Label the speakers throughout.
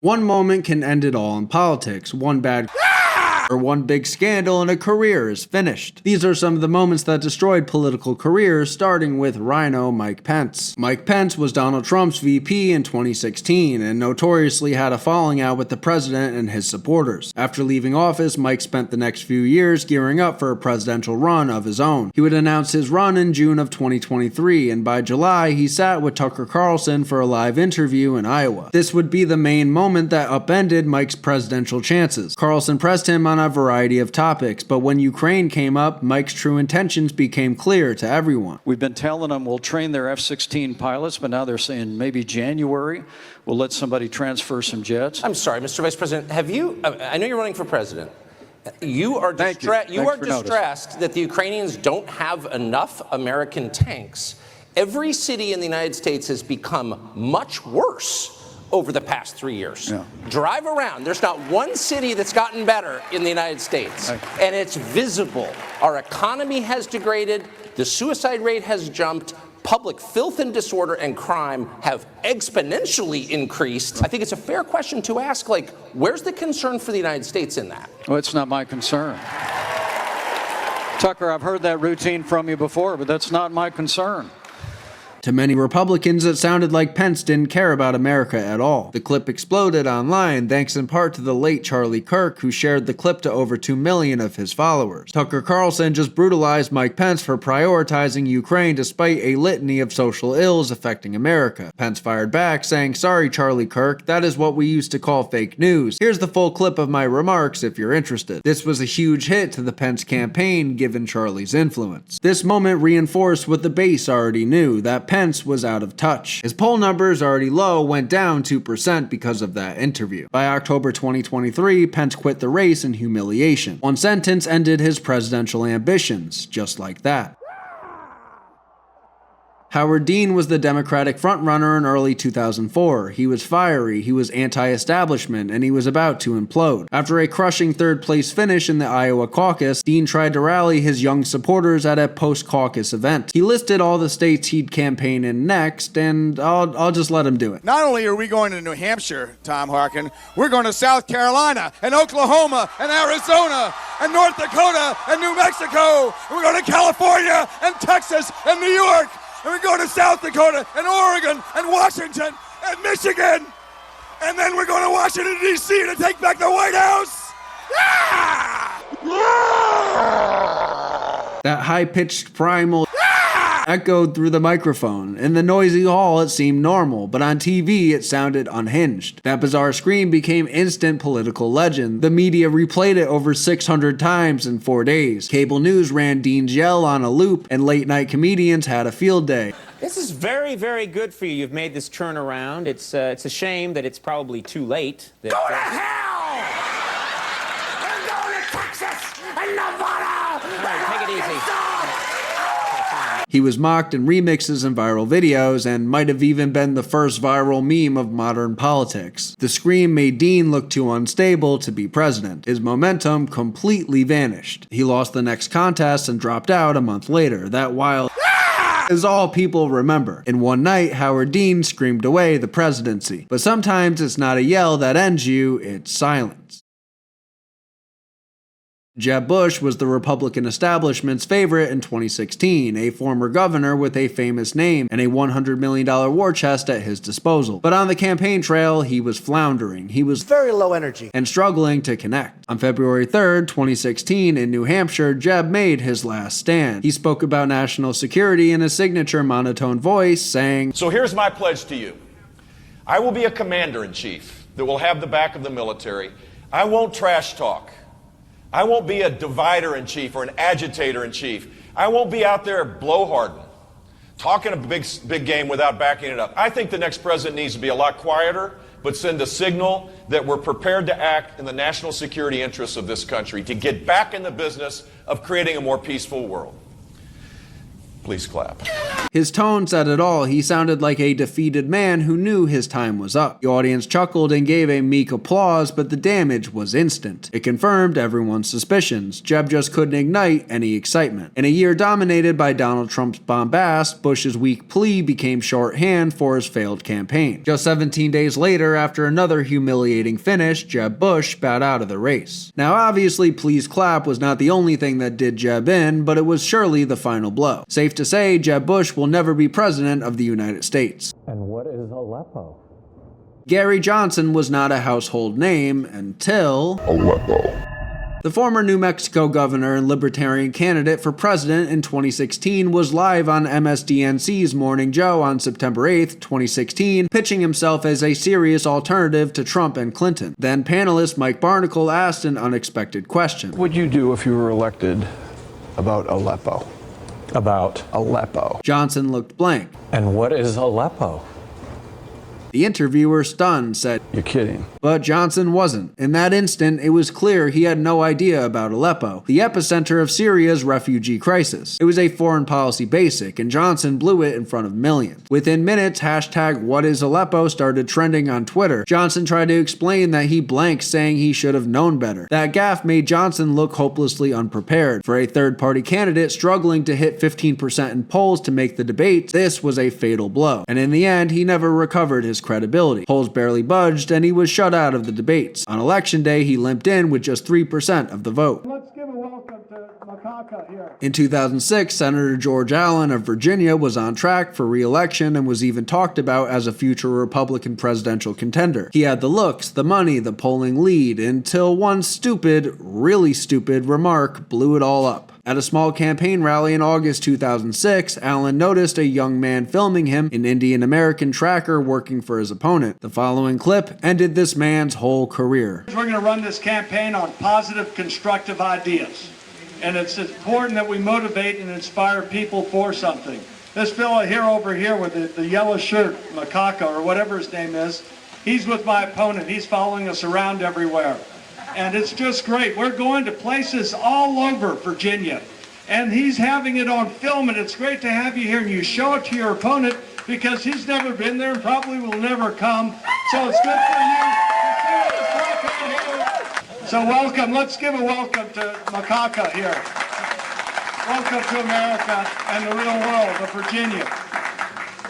Speaker 1: One moment can end it all in politics. One bad or one big scandal and a career is finished. These are some of the moments that destroyed political careers, starting with Rhino Mike Pence. Mike Pence was Donald Trump's VP in 2016 and notoriously had a falling out with the president and his supporters. After leaving office, Mike spent the next few years gearing up for a presidential run of his own. He would announce his run in June of 2023, and by July, he sat with Tucker Carlson for a live interview in Iowa. This would be the main moment that upended Mike's presidential chances. Carlson pressed him on a variety of topics, but when Ukraine came up, Mike's true intentions became clear to everyone.
Speaker 2: We've been telling them we'll train their F-16 pilots, but now they're saying maybe January we'll let somebody transfer some jets.
Speaker 3: I'm sorry, Mr. Vice President, have you, I know you're running for president. You are distressed that the Ukrainians don't have enough American tanks. Every city in the United States has become much worse over the past 3 years.
Speaker 2: Yeah.
Speaker 3: Drive around. There's not one city that's gotten better in the United States. And it's visible. Our economy has degraded. The suicide rate has jumped. Public filth and disorder and crime have exponentially increased. I think it's a fair question to ask, like, where's the concern for the United States in that?
Speaker 2: Well, it's not my concern. Tucker, I've heard that routine from you before, but that's not my concern.
Speaker 1: To many Republicans, it sounded like Pence didn't care about America at all. The clip exploded online thanks in part to the late Charlie Kirk, who shared the clip to over 2 million of his followers. Tucker Carlson just brutalized Mike Pence for prioritizing Ukraine despite a litany of social ills affecting America. Pence fired back, saying, "Sorry, Charlie Kirk, that is what we used to call fake news. Here's the full clip of my remarks if you're interested." This was a huge hit to the Pence campaign, given Charlie's influence. This moment reinforced what the base already knew, that Pence was out of touch. His poll numbers, already low, went down 2% because of that interview. By October 2023, Pence quit the race in humiliation. One sentence ended his presidential ambitions, just like that. Howard Dean was the Democratic frontrunner in early 2004. He was fiery, he was anti-establishment, and he was about to implode. After a crushing third-place finish in the Iowa caucus, Dean tried to rally his young supporters at a post-caucus event. He listed all the states he'd campaign in next, and I'll just let him do it.
Speaker 4: Not only are we going to New Hampshire, Tom Harkin, we're going to South Carolina, and Oklahoma, and Arizona, and North Dakota, and New Mexico. And we're going to California, and Texas, and New York. And we're going to South Dakota, and Oregon, and Washington, and Michigan. And then we're going to Washington, D.C. to take back the White House.
Speaker 1: That high-pitched primal echoed through the microphone. In the noisy hall, it seemed normal, but on TV, it sounded unhinged. That bizarre scream became instant political legend. The media replayed it over 600 times in 4 days. Cable news ran Dean's yell on a loop, and late-night comedians had a field day.
Speaker 5: This is very, very good for you. You've made this turnaround. It's a shame that it's probably too late.
Speaker 3: Go to hell! We're going to Texas and Nevada!
Speaker 5: Take it easy.
Speaker 1: He was mocked in remixes and viral videos, and might have even been the first viral meme of modern politics. The scream made Dean look too unstable to be president. His momentum completely vanished. He lost the next contest and dropped out a month later. That wild is all people remember. In one night, Howard Dean screamed away the presidency. But sometimes it's not a yell that ends you, it's silence. Jeb Bush was the Republican establishment's favorite in 2016, a former governor with a famous name and a $100 million war chest at his disposal. But on the campaign trail, he was floundering. He was
Speaker 6: very low energy
Speaker 1: and struggling to connect. On February 3rd, 2016, in New Hampshire, Jeb made his last stand. He spoke about national security in a signature monotone voice, saying,
Speaker 7: "So here's my pledge to you. I will be a commander-in-chief that will have the back of the military. I won't trash talk. I won't be a divider-in-chief or an agitator-in-chief. I won't be out there blowharding, talking a big game without backing it up. I think the next president needs to be a lot quieter, but send a signal that we're prepared to act in the national security interests of this country, to get back in the business of creating a more peaceful world. Please clap.
Speaker 1: His tone said it all. He sounded like a defeated man who knew his time was up. The audience chuckled and gave a meek applause, but the damage was instant. It confirmed everyone's suspicions. Jeb just couldn't ignite any excitement. In a year dominated by Donald Trump's bombast, Bush's weak plea became shorthand for his failed campaign. Just 17 days later, after another humiliating finish, Jeb Bush bowed out of the race. Now obviously, please clap was not the only thing that did Jeb in, but it was surely the final blow. Safe to say, Jeb Bush will never be president of the United States.
Speaker 6: And what is Aleppo?
Speaker 1: Gary Johnson was not a household name until
Speaker 8: Aleppo.
Speaker 1: The former New Mexico governor and libertarian candidate for president in 2016 was live on MSDNC's Morning Joe on September 8, 2016, pitching himself as a serious alternative to Trump and Clinton. Then panelist Mike Barnicle asked an unexpected question.
Speaker 9: What would you do if you were elected about Aleppo?
Speaker 6: About
Speaker 9: Aleppo.
Speaker 1: Johnson looked blank.
Speaker 6: And what is Aleppo?
Speaker 1: The interviewer, stunned, said,
Speaker 9: You're kidding.
Speaker 1: But Johnson wasn't. In that instant, it was clear he had no idea about Aleppo, the epicenter of Syria's refugee crisis. It was a foreign policy basic, and Johnson blew it in front of millions. Within minutes, hashtag #WhatIsAleppo started trending on Twitter. Johnson tried to explain that he blanked, saying he should have known better. That gaffe made Johnson look hopelessly unprepared. For a third-party candidate struggling to hit 15% in polls to make the debate, this was a fatal blow. And in the end, he never recovered his credibility. Polls barely budged, and he was shut out of the debates. On election day, he limped in with just 3% of the vote.
Speaker 10: Let's give a welcome to Macaca here.
Speaker 1: In 2006, Senator George Allen of Virginia was on track for re-election and was even talked about as a future Republican presidential contender. He had the looks, the money, the polling lead, until one stupid, really stupid remark blew it all up. At a small campaign rally in August 2006, Allen noticed a young man filming him, an Indian American tracker working for his opponent. The following clip ended this man's whole career.
Speaker 10: We're going to run this campaign on positive, constructive ideas. And it's important that we motivate and inspire people for something. This fellow here over here with the yellow shirt, Macaca, or whatever his name is, he's with my opponent. He's following us around everywhere. And it's just great. We're going to places all over Virginia. And he's having it on film, and it's great to have you here. And you show it to your opponent because he's never been there and probably will never come. So it's good for you. So welcome. Let's give a welcome to Macaca here. Welcome to America and the real world of Virginia.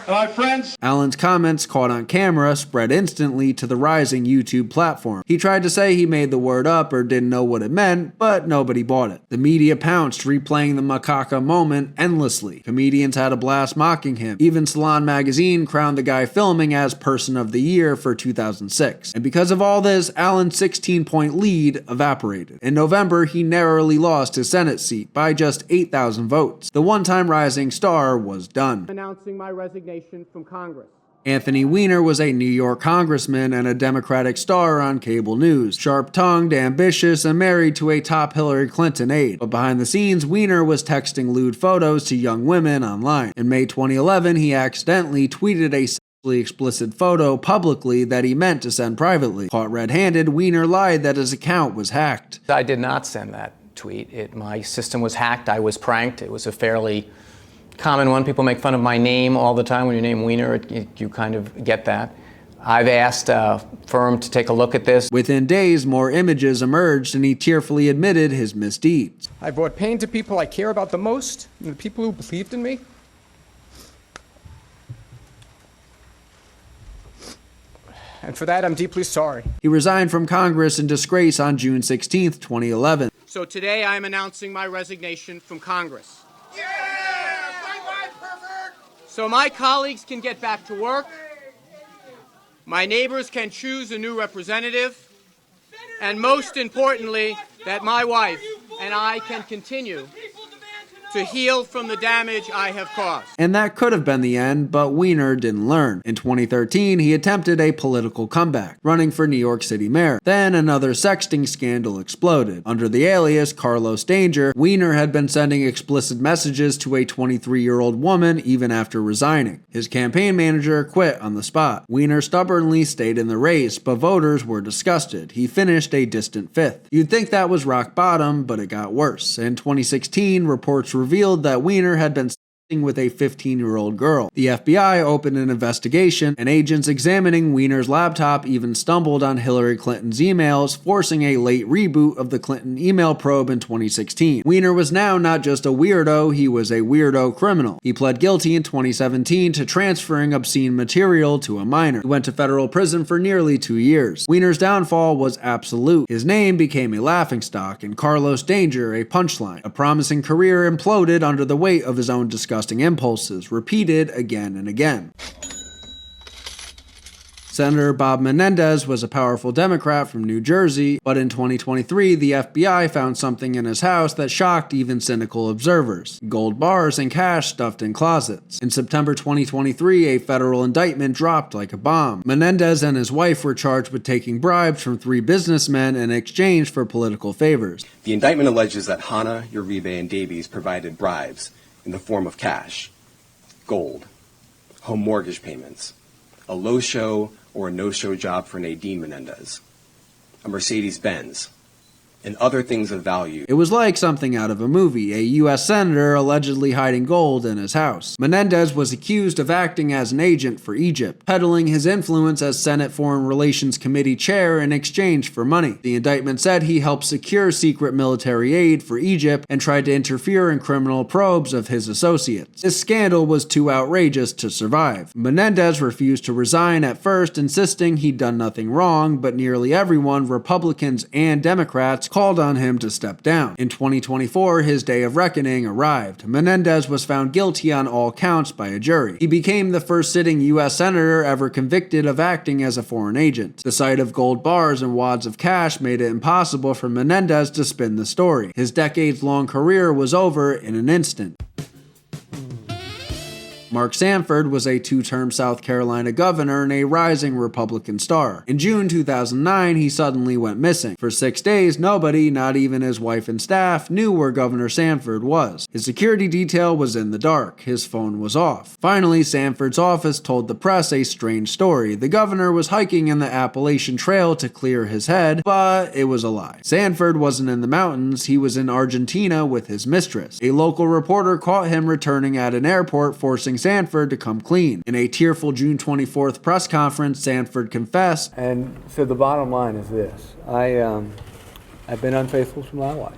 Speaker 10: My friends.
Speaker 1: Allen's comments, caught on camera, spread instantly to the rising YouTube platform. He tried to say he made the word up or didn't know what it meant, but nobody bought it. The media pounced, replaying the Macaca moment endlessly. Comedians had a blast mocking him. Even Salon magazine crowned the guy filming as Person of the Year for 2006. And because of all this, Allen's 16-point lead evaporated. In November, he narrowly lost his Senate seat by just 8,000 votes. The one-time rising star was done.
Speaker 5: Announcing my resignation from Congress.
Speaker 1: Anthony Weiner was a New York congressman and a Democratic star on cable news. Sharp-tongued, ambitious, and married to a top Hillary Clinton aide. But behind the scenes, Weiner was texting lewd photos to young women online. In May 2011, he accidentally tweeted a sexually explicit photo publicly that he meant to send privately. Caught red-handed, Weiner lied that his account was hacked.
Speaker 11: I did not send that tweet. My system was hacked. I was pranked. It was a fairly common one. People make fun of my name all the time. When you name Weiner, you kind of get that. I've asked a firm to take a look at this.
Speaker 1: Within days, more images emerged, and he tearfully admitted his misdeeds.
Speaker 12: I brought pain to people I care about the most, and the people who believed in me. And for that, I'm deeply sorry.
Speaker 1: He resigned from Congress in disgrace on June 16, 2011.
Speaker 12: So today, I am announcing my resignation from Congress. So my colleagues can get back to work, my neighbors can choose a new representative, and most importantly, that my wife and I can continue to heal from the damage I have caused.
Speaker 1: And that could have been the end, but Weiner didn't learn. In 2013, he attempted a political comeback, running for New York City mayor. Then another sexting scandal exploded. Under the alias Carlos Danger, Weiner had been sending explicit messages to a 23-year-old woman even after resigning. His campaign manager quit on the spot. Weiner stubbornly stayed in the race, but voters were disgusted. He finished a distant fifth. You'd think that was rock bottom, but it got worse. In 2016, reports revealed that Weiner had been with a 15-year-old girl. The FBI opened an investigation, and agents examining Weiner's laptop even stumbled on Hillary Clinton's emails, forcing a late reboot of the Clinton email probe in 2016. Weiner was now not just a weirdo, he was a weirdo criminal. He pled guilty in 2017 to transferring obscene material to a minor. He went to federal prison for nearly 2 years. Weiner's downfall was absolute. His name became a laughingstock, and Carlos Danger a punchline. A promising career imploded under the weight of his own disgusting impulses, repeated again and again. Senator Bob Menendez was a powerful Democrat from New Jersey, but in 2023, the FBI found something in his house that shocked even cynical observers: gold bars and cash stuffed in closets. In September 2023, a federal indictment dropped like a bomb. Menendez and his wife were charged with taking bribes from 3 businessmen in exchange for political favors.
Speaker 8: The indictment alleges that Hannah, Uribe, and Davies provided bribes in the form of cash, gold, home mortgage payments, a low-show or a no-show job for Nadine Menendez, a Mercedes-Benz, and other things of value.
Speaker 1: It was like something out of a movie, a U.S. senator allegedly hiding gold in his house. Menendez was accused of acting as an agent for Egypt, peddling his influence as Senate Foreign Relations Committee chair in exchange for money. The indictment said he helped secure secret military aid for Egypt and tried to interfere in criminal probes of his associates. This scandal was too outrageous to survive. Menendez refused to resign at first, insisting he'd done nothing wrong, but nearly everyone, Republicans and Democrats, called on him to step down. In 2024, his day of reckoning arrived. Menendez was found guilty on all counts by a jury. He became the first sitting U.S. senator ever convicted of acting as a foreign agent. The sight of gold bars and wads of cash made it impossible for Menendez to spin the story. His decades-long career was over in an instant. Mark Sanford was a 2-term South Carolina governor and a rising Republican star. In June 2009, he suddenly went missing. For 6 days, nobody, not even his wife and staff, knew where Governor Sanford was. His security detail was in the dark. His phone was off. Finally, Sanford's office told the press a strange story. The governor was hiking in the Appalachian Trail to clear his head, but it was a lie. Sanford wasn't in the mountains. He was in Argentina with his mistress. A local reporter caught him returning at an airport, forcing Sanford to come clean. In a tearful June 24th press conference, Sanford confessed
Speaker 13: and said the bottom line is this: I've been unfaithful to my wife.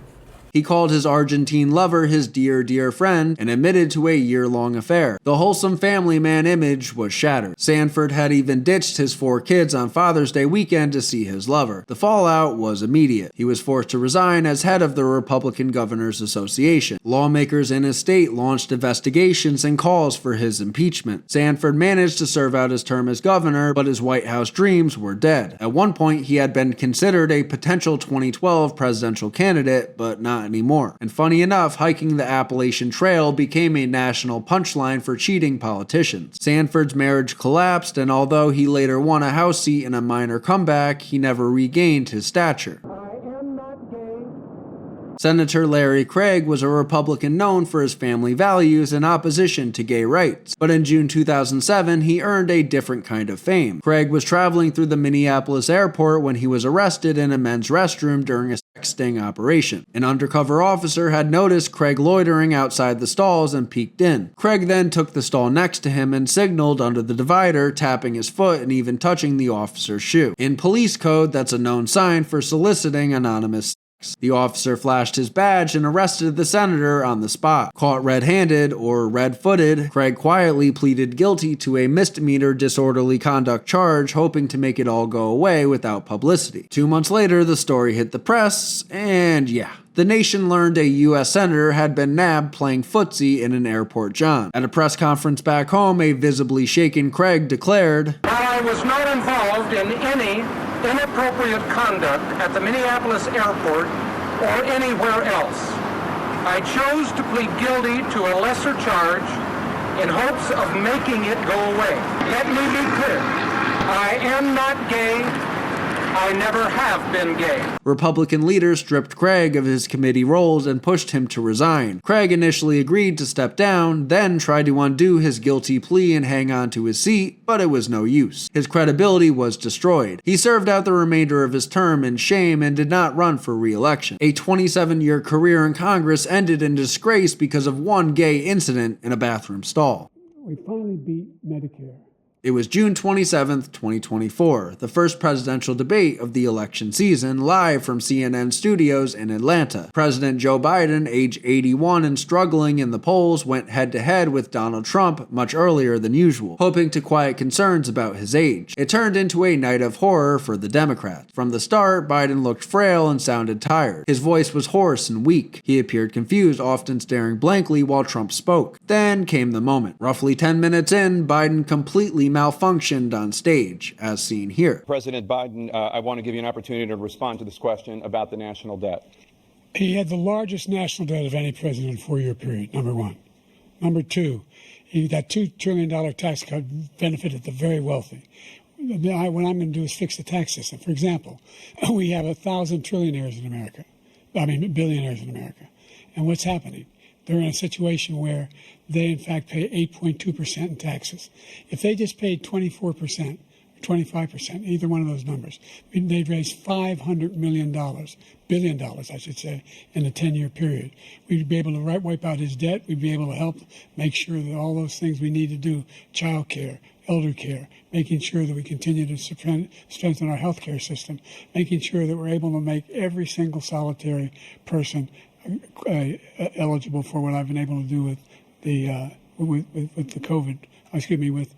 Speaker 1: He called his Argentine lover his dear, dear friend and admitted to a year-long affair. The wholesome family man image was shattered. Sanford had even ditched his 4 kids on Father's Day weekend to see his lover. The fallout was immediate. He was forced to resign as head of the Republican Governors Association. Lawmakers in his state launched investigations and calls for his impeachment. Sanford managed to serve out his term as governor, but his White House dreams were dead. At one point, he had been considered a potential 2012 presidential candidate, but not anymore. And funny enough, hiking the Appalachian Trail became a national punchline for cheating politicians. Sanford's marriage collapsed, and although he later won a House seat in a minor comeback, he never regained his stature. Senator Larry Craig was a Republican known for his family values and opposition to gay rights. But in June 2007, he earned a different kind of fame. Craig was traveling through the Minneapolis airport when he was arrested in a men's restroom during a sex sting operation. An undercover officer had noticed Craig loitering outside the stalls and peeked in. Craig then took the stall next to him and signaled under the divider, tapping his foot and even touching the officer's shoe. In police code, that's a known sign for soliciting anonymous. The officer flashed his badge and arrested the senator on the spot. Caught red-handed or red-footed, Craig quietly pleaded guilty to a misdemeanor disorderly conduct charge, hoping to make it all go away without publicity. 2 months later, the story hit the press, and yeah, the nation learned a U.S. senator had been nabbed playing footsie in an airport john. At a press conference back home, a visibly shaken Craig declared,
Speaker 14: "I was not involved in any inappropriate conduct at the Minneapolis airport or anywhere else. I chose to plead guilty to a lesser charge in hopes of making it go away. Let me be clear. I am not gay. I never have been gay.
Speaker 1: Republican leaders stripped Craig of his committee roles and pushed him to resign. Craig initially agreed to step down, then tried to undo his guilty plea and hang on to his seat, but it was no use. His credibility was destroyed. He served out the remainder of his term in shame and did not run for re-election. A 27-year career in Congress ended in disgrace because of one gay incident in a bathroom stall.
Speaker 15: We finally beat Medicare.
Speaker 1: It was June 27, 2024, the first presidential debate of the election season, live from CNN studios in Atlanta. President Joe Biden, age 81 and struggling in the polls, went head-to-head with Donald Trump much earlier than usual, hoping to quiet concerns about his age. It turned into a night of horror for the Democrats. From the start, Biden looked frail and sounded tired. His voice was hoarse and weak. He appeared confused, often staring blankly while Trump spoke. Then came the moment. Roughly 10 minutes in, Biden completely malfunctioned on stage, as seen here.
Speaker 16: President Biden, I want to give you an opportunity to respond to this question about the national debt.
Speaker 15: He had the largest national debt of any president in a 4-year period, number one. Number two, that $2 trillion tax cut benefited the very wealthy. What I'm going to do is fix the tax system. For example, we have 1,000 trillionaires in America. Billionaires in America. And what's happening? They're in a situation where they, in fact, pay 8.2% in taxes. If they just paid 24%, 25%, either one of those numbers, they'd raise $500 billion, I should say, in a 10-year period. We'd be able to wipe out his debt. We'd be able to help make sure that all those things we need to do, child care, elder care, making sure that we continue to strengthen our health care system, making sure that we're able to make every single solitary person eligible for what I've been able to do with the with the COVID. With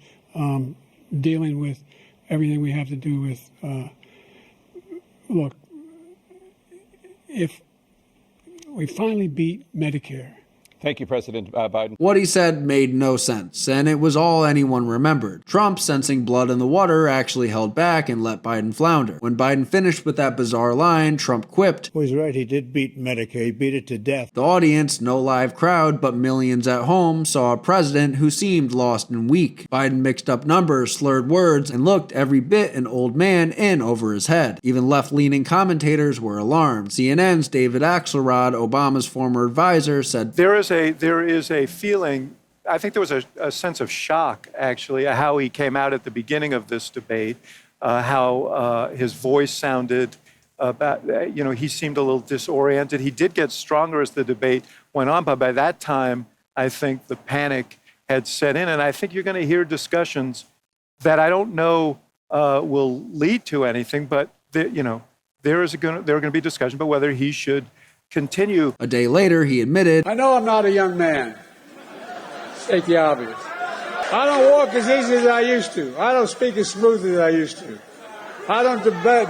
Speaker 15: dealing with everything we have to do with. Look, if we finally beat Medicare.
Speaker 16: Thank you, President Biden.
Speaker 1: What he said made no sense, and it was all anyone remembered. Trump, sensing blood in the water, actually held back and let Biden flounder. When Biden finished with that bizarre line, Trump quipped,
Speaker 17: "Well, he's right, he did beat Medicare, he beat it to death."
Speaker 1: The audience, no live crowd, but millions at home, saw a president who seemed lost and weak. Biden mixed up numbers, slurred words, and looked every bit an old man in over his head. Even left-leaning commentators were alarmed. CNN's David Axelrod, Obama's former advisor, said,
Speaker 18: There is a feeling, I think there was a sense of shock, actually, at how he came out at the beginning of this debate, how his voice sounded, he seemed a little disoriented. He did get stronger as the debate went on, but by that time, I think the panic had set in, and I think you're going to hear discussions that I don't know will lead to anything, but there are going to be discussions about whether he should continue.
Speaker 1: A day later, he admitted,
Speaker 15: "I know I'm not a young man. State the obvious. I don't walk as easy as I used to. I don't speak as smoothly as I used to. I don't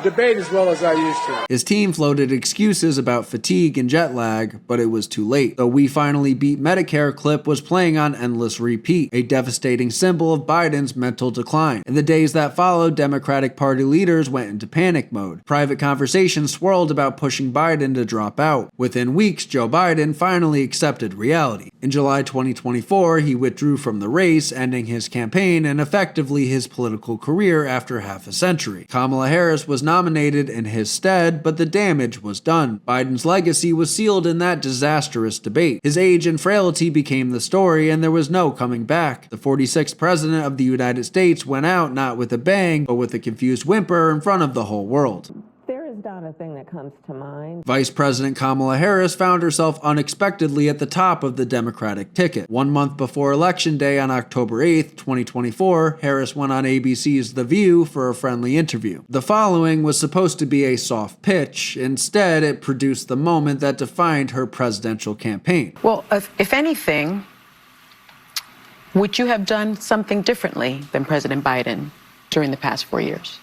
Speaker 15: debate as well as I used to."
Speaker 1: His team floated excuses about fatigue and jet lag, but it was too late. The "We Finally Beat Medicare" clip was playing on endless repeat, a devastating symbol of Biden's mental decline. In the days that followed, Democratic Party leaders went into panic mode. Private conversations swirled about pushing Biden to drop out. Within weeks, Joe Biden finally accepted reality. In July 2024, he withdrew from the race, ending his campaign and effectively his political career after half a century. Kamala Harris was nominated in his stead, but the damage was done. Biden's legacy was sealed in that disastrous debate. His age and frailty became the story, and there was no coming back. The 46th president of the United States went out not with a bang, but with a confused whimper in front of the whole world.
Speaker 19: There is not a thing that comes to mind.
Speaker 1: Vice President Kamala Harris found herself unexpectedly at the top of the Democratic ticket. 1 month before Election Day on October 8, 2024, Harris went on ABC's The View for a friendly interview. The following was supposed to be a soft pitch. Instead, it produced the moment that defined her presidential campaign.
Speaker 19: Well, if anything, would you have done something differently than President Biden during the past 4 years?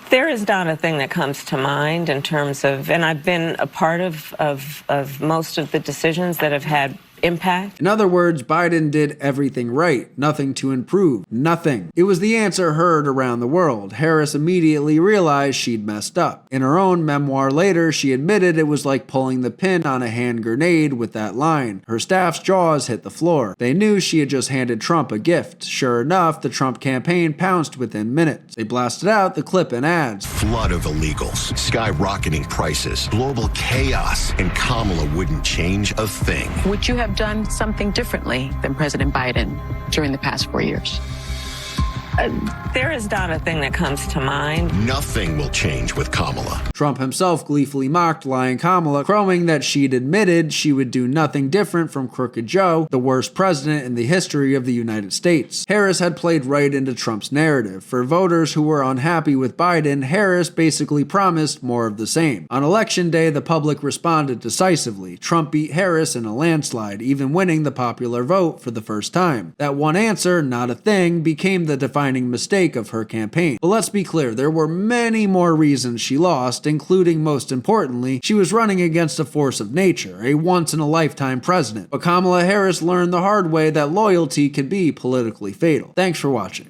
Speaker 19: There is not a thing that comes to mind in terms of, and I've been a part of most of the decisions that have had impact?
Speaker 1: In other words, Biden did everything right, nothing to improve, nothing. It was the answer heard around the world. Harris immediately realized she'd messed up. In her own memoir later, she admitted it was like pulling the pin on a hand grenade with that line. Her staff's jaws hit the floor. They knew she had just handed Trump a gift. Sure enough, the Trump campaign pounced within minutes. They blasted out the clip and adds.
Speaker 20: Flood of illegals, skyrocketing prices, global chaos, and Kamala wouldn't change a thing.
Speaker 19: Would you have done something differently than President Biden during the past 4 years?
Speaker 21: There is not a thing that comes to mind.
Speaker 20: Nothing will change with Kamala.
Speaker 1: Trump himself gleefully mocked lying Kamala, crowing that she'd admitted she would do nothing different from Crooked Joe, the worst president in the history of the United States. Harris had played right into Trump's narrative. For voters who were unhappy with Biden, Harris basically promised more of the same. On Election Day, the public responded decisively. Trump beat Harris in a landslide, even winning the popular vote for the first time. That one answer, not a thing, became the defining mistake of her campaign. But let's be clear, there were many more reasons she lost, including, most importantly, she was running against a force of nature, a once-in-a-lifetime president. But Kamala Harris learned the hard way that loyalty can be politically fatal. Thanks for watching.